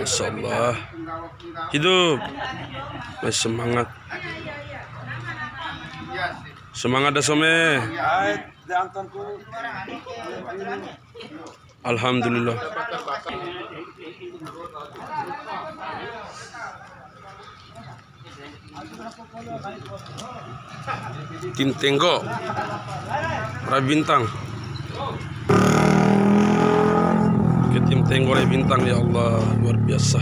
Masya Allah. Hidup. Masih semangat. Semangat dah some. Alhamdulillah. Tim Tenggo Raih Bintang. Ke tim Tenggo Raih Bintang, ya Allah, luar biasa.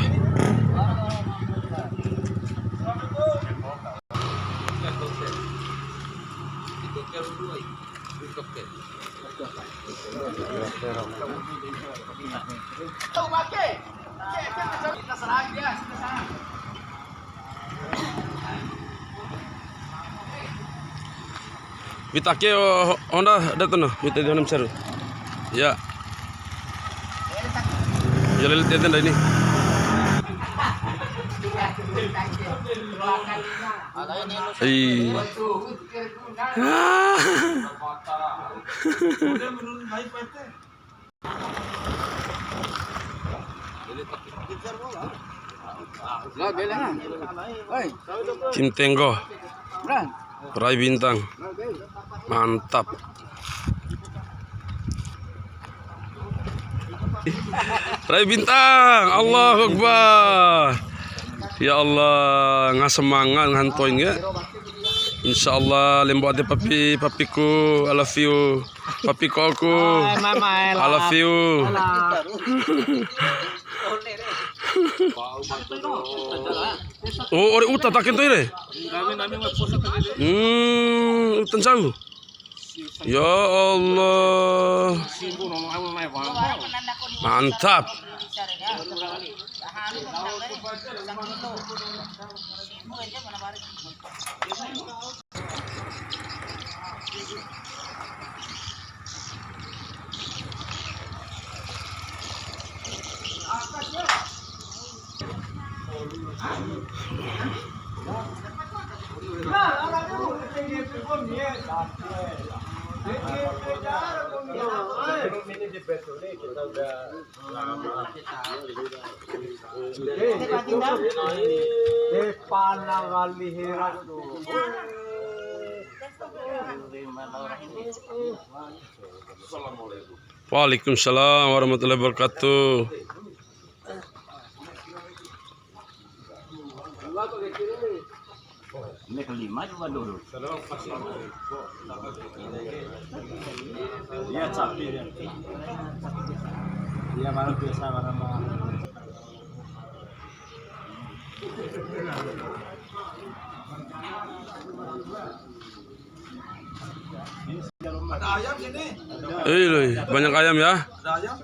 Vitake Honda datang kita di dalam seru. Ya. Jalil teten dah ini. Tim Tenggo Raih Bintang, mantap. Raih Bintang, Allahu Akbar. Ya Allah, ngasemangat ngantoin ya. Insyaallah lembut hati papiku, I love you. Papiku aku, I love you. Oh, ore uta takin to ire. Utan jauh. Ya Allah. Mantap. Waalaikumsalam warahmatullahi wabarakatuh. Ini kelima juga dulu. Dia sapi dia. Dia malah biasa malah. Ada ayam sini. Banyak ayam ya. Ada ayam.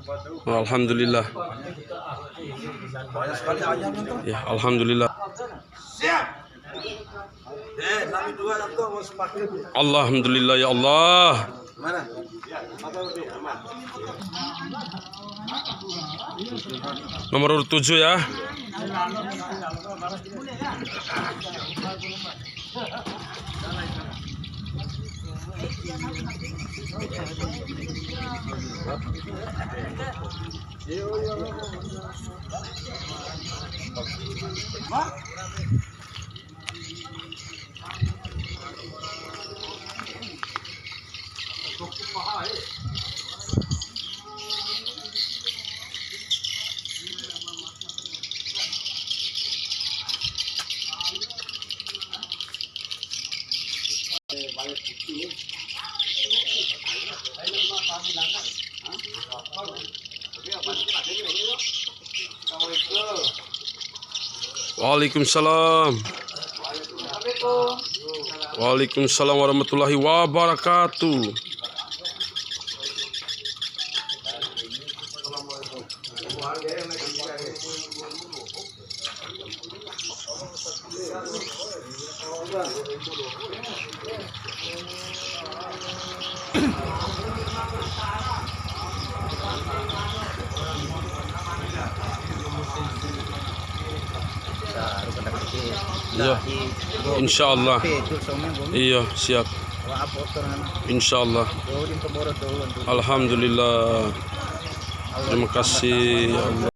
Alhamdulillah. Banyak sekali ayam itu. Ya, alhamdulillah. Siap. Kami dua yang tuh mau semakin. Alhamdulillah ya Allah. Mana? Nomor urut 7 ya. Waalaikumsalam. Waalaikumsalam warahmatullahi wabarakatuh. Iya, insyaallah. Iya, siap. Insyaallah. Alhamdulillah. Terima kasih ya Allah.